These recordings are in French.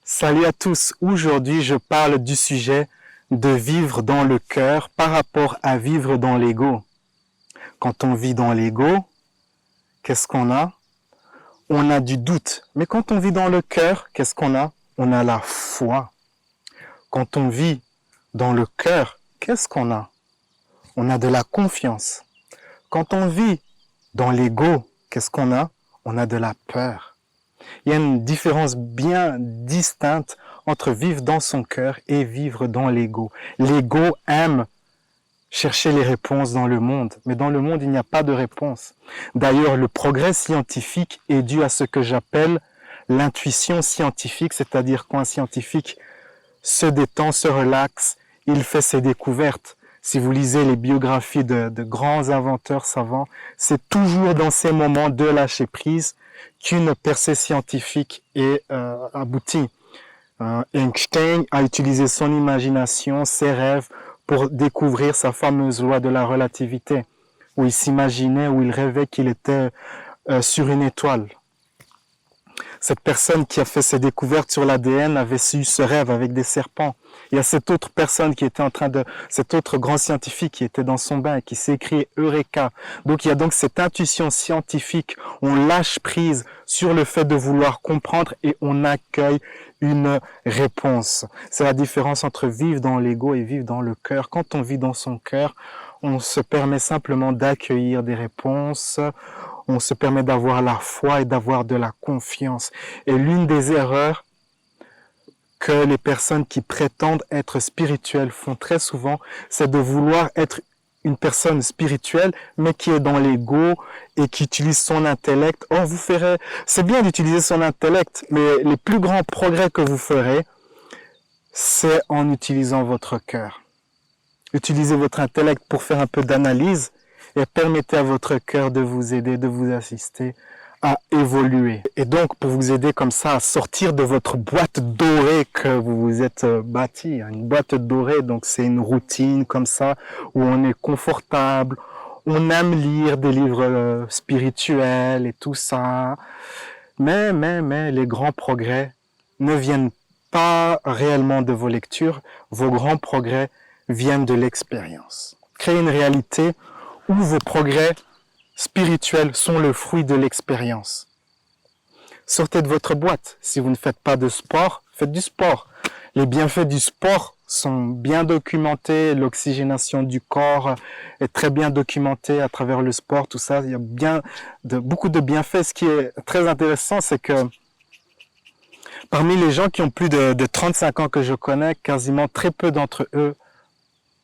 Salut à tous, aujourd'hui je parle du sujet de vivre dans le cœur par rapport à vivre dans l'ego. Quand on vit dans l'ego, qu'est-ce qu'on a? On a du doute. Mais quand on vit dans le cœur, qu'est-ce qu'on a? On a la foi. Quand on vit dans le cœur, qu'est-ce qu'on a? On a de la confiance. Quand on vit dans l'ego, qu'est-ce qu'on a? On a de la peur. Il y a une différence bien distincte entre vivre dans son cœur et vivre dans l'ego. L'ego aime chercher les réponses dans le monde, mais dans le monde, il n'y a pas de réponse. D'ailleurs, le progrès scientifique est dû à ce que j'appelle l'intuition scientifique, c'est-à-dire quand un scientifique se détend, se relaxe, il fait ses découvertes. Si vous lisez les biographies de grands inventeurs savants, c'est toujours dans ces moments de lâcher prise qu'une percée scientifique est aboutie. Einstein a utilisé son imagination, ses rêves, pour découvrir sa fameuse loi de la relativité, où il s'imaginait, où il rêvait qu'il était sur une étoile. Cette personne qui a fait ses découvertes sur l'ADN avait eu ce rêve avec des serpents. Il y a cette autre personne qui était cet autre grand scientifique qui était dans son bain et qui s'est écrit Eureka. Donc il y a donc cette intuition scientifique, on lâche prise sur le fait de vouloir comprendre et on accueille une réponse. C'est la différence entre vivre dans l'ego et vivre dans le cœur. Quand on vit dans son cœur, on se permet simplement d'accueillir des réponses, on se permet d'avoir la foi et d'avoir de la confiance. Et l'une des erreurs que les personnes qui prétendent être spirituelles font très souvent, c'est de vouloir être une personne spirituelle, mais qui est dans l'ego et qui utilise son intellect. Oh, c'est bien d'utiliser son intellect, mais les plus grands progrès que vous ferez, c'est en utilisant votre cœur. Utilisez votre intellect pour faire un peu d'analyse et permettez à votre cœur de vous aider, de vous assister à évoluer. Et donc, pour vous aider comme ça à sortir de votre boîte dorée que vous vous êtes bâtie, une boîte dorée, donc c'est une routine comme ça, où on est confortable, on aime lire des livres spirituels et tout ça, mais les grands progrès ne viennent pas réellement de vos lectures, vos grands progrès viennent de l'expérience. Créez une réalité où vos progrès spirituels sont le fruit de l'expérience. Sortez de votre boîte. Si vous ne faites pas de sport, faites du sport. Les bienfaits du sport sont bien documentés. L'oxygénation du corps est très bien documentée à travers le sport, tout ça. Il y a beaucoup de bienfaits. Ce qui est très intéressant, c'est que parmi les gens qui ont plus de 35 ans que je connais, quasiment très peu d'entre eux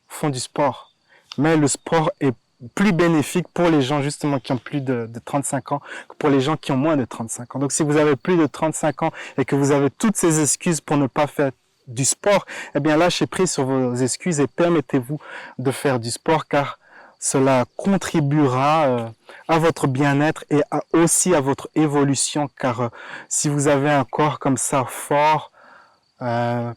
font du sport. Mais le sport est plus bénéfique pour les gens justement qui ont plus de 35 ans que pour les gens qui ont moins de 35 ans. Donc si vous avez plus de 35 ans et que vous avez toutes ces excuses pour ne pas faire du sport, eh bien lâchez prise sur vos excuses et permettez-vous de faire du sport car cela contribuera à votre bien-être et aussi à votre évolution car si vous avez un corps comme ça fort,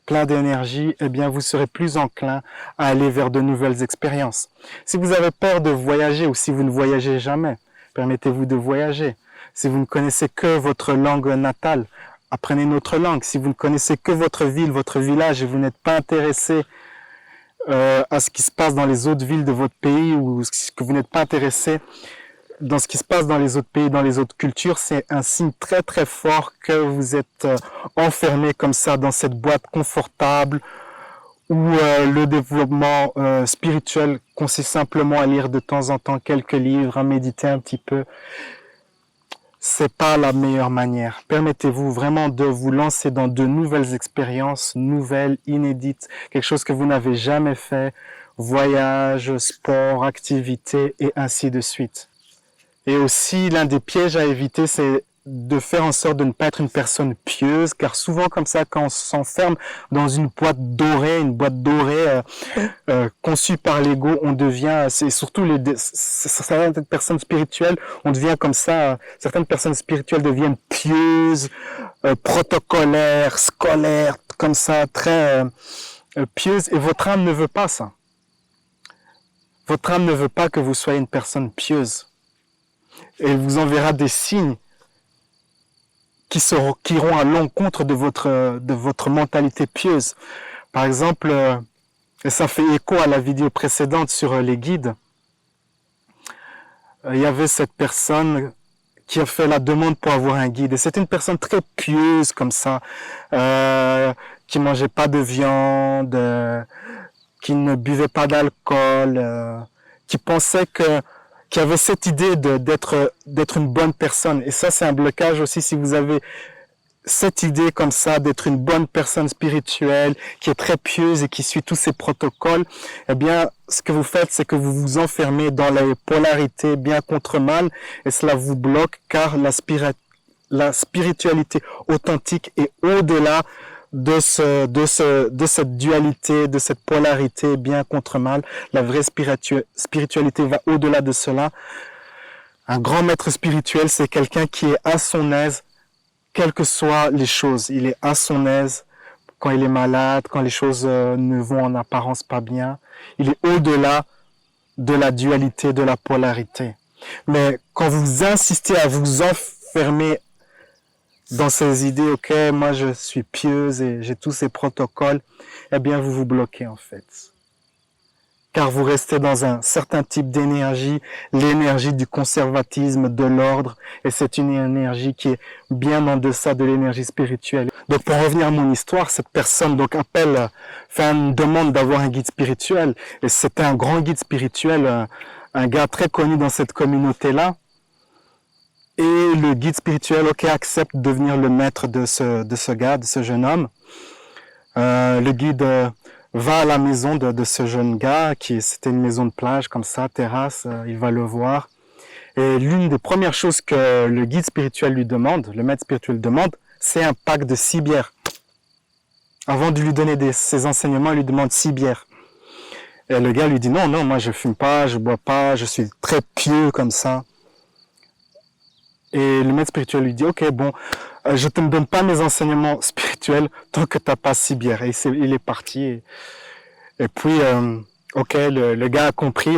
plein d'énergie, eh bien vous serez plus enclin à aller vers de nouvelles expériences. Si vous avez peur de voyager ou si vous ne voyagez jamais, permettez-vous de voyager. Si vous ne connaissez que votre langue natale, apprenez une autre langue. Si vous ne connaissez que votre ville, votre village et vous n'êtes pas intéressé à ce qui se passe dans les autres villes de votre pays ou que vous n'êtes pas intéressé dans ce qui se passe dans les autres pays, dans les autres cultures, c'est un signe très très fort que vous êtes enfermé comme ça dans cette boîte confortable où le développement spirituel consiste simplement à lire de temps en temps quelques livres, à méditer un petit peu. C'est pas la meilleure manière. Permettez-vous vraiment de vous lancer dans de nouvelles expériences, nouvelles, inédites, quelque chose que vous n'avez jamais fait, voyage, sport, activité et ainsi de suite. Et aussi, l'un des pièges à éviter, c'est de faire en sorte de ne pas être une personne pieuse, car souvent comme ça, quand on s'enferme dans une boîte dorée conçue par l'ego, on devient, c'est surtout certaines personnes spirituelles, on devient comme ça, certaines personnes spirituelles deviennent pieuses, protocolaires, scolaires, comme ça, très pieuses, et votre âme ne veut pas ça. Votre âme ne veut pas que vous soyez une personne pieuse. Et elle vous enverra des signes qui iront à l'encontre de votre mentalité pieuse. Par exemple, et ça fait écho à la vidéo précédente sur les guides, il y avait cette personne qui a fait la demande pour avoir un guide. Et c'était une personne très pieuse comme ça, qui mangeait pas de viande, qui ne buvait pas d'alcool, qui pensait qui avait cette idée d'être une bonne personne. Et ça, c'est un blocage aussi si vous avez cette idée comme ça d'être une bonne personne spirituelle, qui est très pieuse et qui suit tous ces protocoles. Eh bien, ce que vous faites, c'est que vous vous enfermez dans la polarité bien contre mal et cela vous bloque car la spiritualité authentique est au-delà de cette dualité, de cette polarité bien contre mal. La vraie spiritualité va au-delà de cela. Un grand maître spirituel, c'est quelqu'un qui est à son aise, quelles que soient les choses. Il est à son aise quand il est malade, quand les choses ne vont en apparence pas bien. Il est au-delà de la dualité, de la polarité. Mais quand vous insistez à vous enfermer dans ces idées, ok, moi je suis pieuse et j'ai tous ces protocoles, eh bien vous vous bloquez en fait. Car vous restez dans un certain type d'énergie, l'énergie du conservatisme, de l'ordre, et c'est une énergie qui est bien en deçà de l'énergie spirituelle. Donc pour revenir à mon histoire, cette personne donc fait une demande d'avoir un guide spirituel, et c'était un grand guide spirituel, un gars très connu dans cette communauté-là, et le guide spirituel, ok, accepte de devenir le maître de ce gars, de ce jeune homme. Le guide va à la maison de ce jeune gars, c'était une maison de plage comme ça, terrasse, il va le voir. Et l'une des premières choses que le guide spirituel lui demande, le maître spirituel demande, c'est un pack de 6 bières. Avant de lui donner ses enseignements, il lui demande 6 bières. Et le gars lui dit non, moi je fume pas, je bois pas, je suis très pieux comme ça. Et le maître spirituel lui dit, ok, bon, je te donne pas mes enseignements spirituels tant que t'as pas 6 bières. Et il est parti. Et puis, ok, le gars a compris,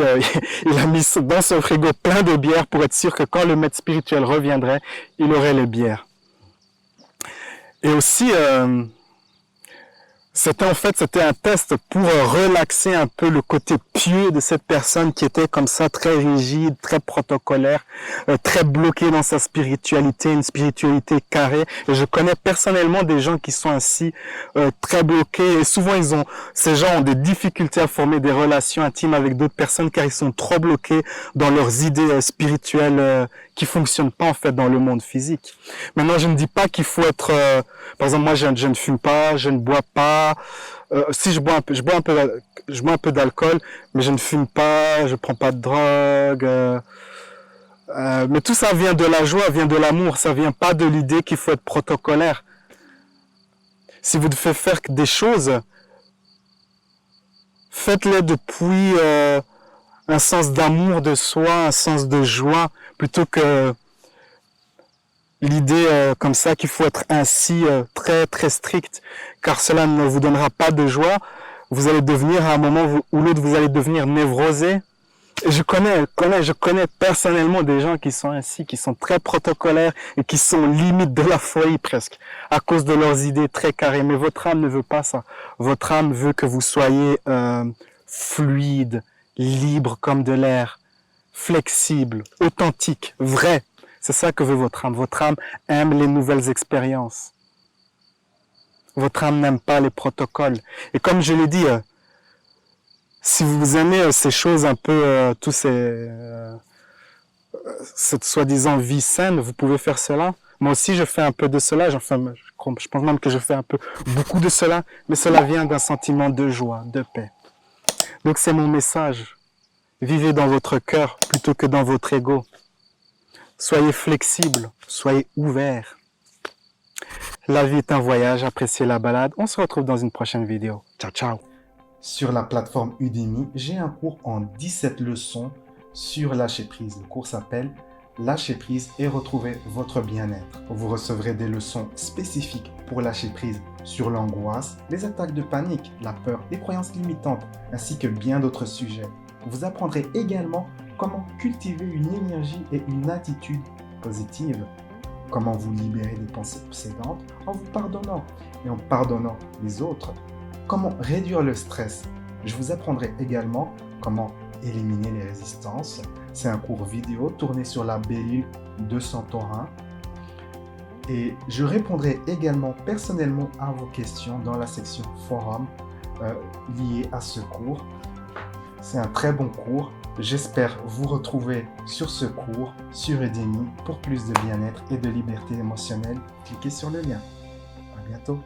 il a mis dans son frigo plein de bières pour être sûr que quand le maître spirituel reviendrait, il aurait les bières. Et aussi, c'était un test pour relaxer un peu le côté pieux de cette personne qui était comme ça, très rigide, très protocolaire, très bloquée dans sa spiritualité, une spiritualité carrée. Et je connais personnellement des gens qui sont ainsi, très bloqués. Et souvent, ces gens ont des difficultés à former des relations intimes avec d'autres personnes car ils sont trop bloqués dans leurs idées spirituelles qui fonctionnent pas en fait dans le monde physique. Maintenant, je ne dis pas qu'il faut être, par exemple, moi je ne fume pas, je ne bois pas. Si je bois un peu d'alcool, mais je ne fume pas, je prends pas de drogue. Mais tout ça vient de la joie, vient de l'amour. Ça vient pas de l'idée qu'il faut être protocolaire. Si vous devez faire des choses, faites-les depuis un sens d'amour de soi, un sens de joie, plutôt que l'idée comme ça qu'il faut être ainsi très très strict, car cela ne vous donnera pas de joie. Vous allez devenir, à un moment ou l'autre, vous allez devenir névrosé. Et je connais personnellement des gens qui sont ainsi, qui sont très protocolaires et qui sont limite de la folie presque, à cause de leurs idées très carrées. Mais votre âme ne veut pas ça. Votre âme veut que vous soyez fluide, libre comme de l'air, flexible, authentique, vrai. C'est ça que veut votre âme. Votre âme aime les nouvelles expériences. Votre âme n'aime pas les protocoles. Et comme je l'ai dit, si vous aimez ces choses un peu, cette soi-disant vie saine, vous pouvez faire cela. Moi aussi, je fais un peu de cela. Je pense même que je fais beaucoup de cela. Mais cela vient d'un sentiment de joie, de paix. Donc c'est mon message. Vivez dans votre cœur plutôt que dans votre ego. Soyez flexible, soyez ouvert. La vie est un voyage, appréciez la balade. On se retrouve dans une prochaine vidéo. Ciao, ciao. Sur la plateforme Udemy, j'ai un cours en 17 leçons sur lâcher prise. Le cours s'appelle Lâcher prise et retrouver votre bien-être. Vous recevrez des leçons spécifiques pour lâcher prise sur l'angoisse, les attaques de panique, la peur, les croyances limitantes, ainsi que bien d'autres sujets. Vous apprendrez également comment cultiver une énergie et une attitude positive. comment vous libérer des pensées obsédantes en vous pardonnant et en pardonnant les autres, comment réduire le stress. Je vous apprendrai également comment éliminer les résistances. C'est un cours vidéo tourné sur la belle île de Santorin. Et je répondrai également personnellement à vos questions dans la section forum liée à ce cours. C'est un très bon cours. J'espère vous retrouver sur ce cours sur Udemy pour plus de bien-être et de liberté émotionnelle. Cliquez sur le lien. À bientôt.